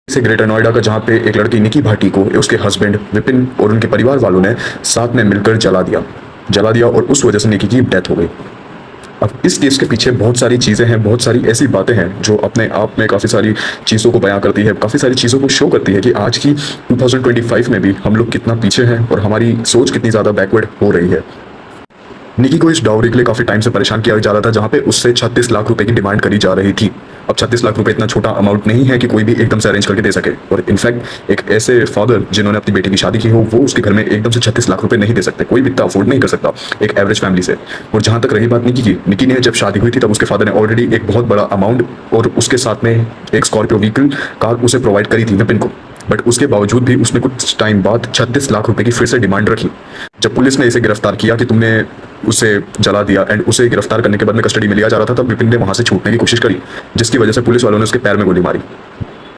से ग्रेटर नोएडा का, जहां पे एक लड़की निकी भाटी को उसके हस्बैंड विपिन और उनके परिवार वालों ने साथ में मिलकर जला दिया और उस वजह से निकी की डेथ हो गई। अब इस केस के पीछे बहुत सारी चीज़ें हैं, बहुत सारी ऐसी बातें हैं जो अपने आप में काफ़ी सारी चीज़ों को बयां करती है, काफ़ी सारी चीज़ों को शो करती है कि आज की 2025 में भी हम लोग कितना पीछे हैं और हमारी सोच कितनी ज़्यादा बैकवर्ड हो रही है। निकी को इस डाउरी के लिए काफ़ी टाइम से परेशान किया जा रहा था, जहाँ पे उससे 36 लाख रुपए की डिमांड करी जा रही थी। अब 36 लाख रुपए इतना छोटा अमाउंट नहीं है कि कोई भी एकदम से अरेंज करके दे सके, और इनफैक्ट एक ऐसे फादर जिन्होंने अपनी बेटी की शादी की हो वो उसके घर में एकदम से 36 लाख रुपए नहीं दे सकते, कोई भी इतना अफोर्ड नहीं कर सकता एक एवरेज फैमिली से। और जहाँ तक रही बात निकी की, निकी ने जब शादी हुई थी तब उसके फादर ने ऑलरेडी एक बहुत बड़ा अमाउंट और उसके साथ में एक स्कॉर्पियो व्हीकल कार उसे प्रोवाइड करी थी विपिन को, बट उसके बावजूद भी उसने कुछ टाइम बाद 36 लाख रुपए की फिर से डिमांड रखी। जब पुलिस ने इसे गिरफ्तार किया कि तुमने उसे जला दिया एंड उसे गिरफ्तार करने के बाद में कस्टडी में लिया जा रहा था, तब विपिन ने वहां से छूटने की कोशिश करी, जिसकी वजह से पुलिस वालों ने उसके पैर में गोली मारी।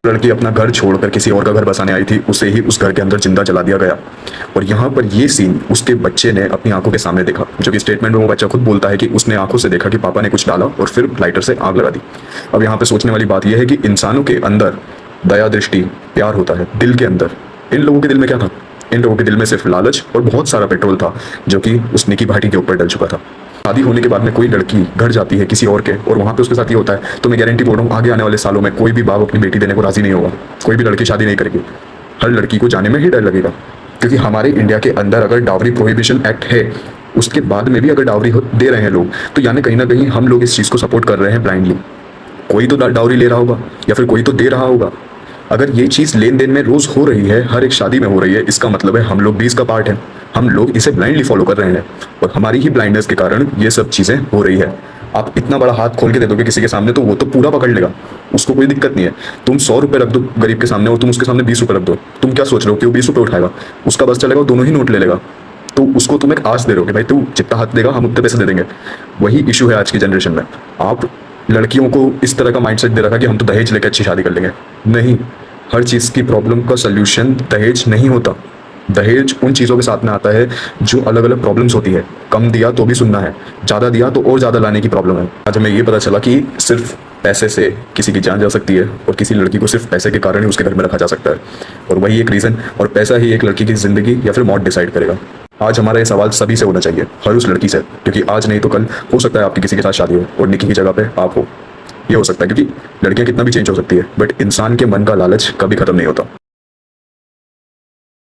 लड़की अपना घर छोड़कर किसी और का घर बसाने आई थी, उसे ही उस घर के अंदर जिंदा जला दिया गया। और यहाँ पर ये सीन उसके बच्चे ने अपनी आंखों के सामने देखा, जो कि स्टेटमेंट में वो बच्चा खुद बोलता है कि उसने आंखों से देखा कि पापा ने कुछ डाला और फिर लाइटर से आग लगा दी। अब यहाँ पे सोचने वाली बात यह है कि इंसानों के अंदर दया, दृष्टि, प्यार होता है दिल के अंदर। इन लोगों के दिल में क्या था? इन लोगों के दिल में सिर्फ लालच और बहुत सारा पेट्रोल था, जो कि उस निकी भाटी के ऊपर डल चुका था। शादी होने के बाद में कोई लड़की घर जाती है किसी और के और वहाँ पे उसके साथ ये होता है, तो मैं गारंटी बोल रहा हूँ आगे आने वाले सालों में कोई भी बाप अपनी बेटी देने को राजी नहीं होगा, कोई भी लड़की शादी नहीं करेगी। हर लड़की को जाने में ही डर लगेगा, क्योंकि हमारे इंडिया के अंदर अगर डावरी प्रोहिबिशन एक्ट है, उसके बाद में भी अगर डावरी दे रहे हैं लोग, तो यानी कहीं ना कहीं हम लोग इस चीज़ को सपोर्ट कर रहे हैं ब्लाइंडली। कोई तो डावरी ले रहा होगा या फिर कोई तो दे रहा होगा। अगर ये चीज़ लेन देन में रोज़ हो रही है, हर एक शादी में हो रही है, इसका मतलब है हम लोग भी इसका पार्ट हैं। हम लोग इसे ब्लाइंडली फॉलो कर रहे हैं और हमारी ही ब्लाइंडनेस के कारण ये सब चीज़ें हो रही है। आप इतना बड़ा हाथ खोल के दे दोगे किसी के सामने तो वो तो पूरा पकड़ लेगा, उसको कोई दिक्कत नहीं है। तुम 100 रुपये रख दो गरीब के सामने और तुम उसके सामने 20 रुपये रख दो, तुम क्या सोच रहे हो कि वो 20 रुपये उठाएगा? उसका बस चलेगा, दोनों ही नोट ले लेगा। तो उसको तुम एक आस दे रहे हो कि भाई तू जितना हाथ देगा हम उतने पैसे दे देंगे। वही इशू है आज की जनरेशन में। आप लड़कियों को इस तरह का माइंडसेट दे रखा कि हम तो दहेज लेकर अच्छी शादी कर लेंगे। नहीं, हर चीज़ की प्रॉब्लम का सल्यूशन दहेज नहीं होता। दहेज उन चीज़ों के साथ में आता है जो अलग अलग प्रॉब्लम्स होती है। कम दिया तो भी सुनना है, ज़्यादा दिया तो और ज़्यादा लाने की प्रॉब्लम है। आज हमें ये पता चला कि सिर्फ पैसे से किसी की जान जा सकती है और किसी लड़की को सिर्फ पैसे के कारण ही उसके घर में रखा जा सकता है। और वही एक रीज़न, और पैसा ही एक लड़की की ज़िंदगी या फिर मौत डिसाइड करेगा। आज हमारा ये सवाल सभी से होना चाहिए, हर उस लड़की से, क्योंकि आज नहीं तो कल हो सकता है आपकी किसी के साथ शादी हो और निकी की जगह पे आप हो। ये हो सकता है, क्योंकि लड़कियां कितना भी चेंज हो सकती है, बट इंसान के मन का लालच कभी खत्म नहीं होता।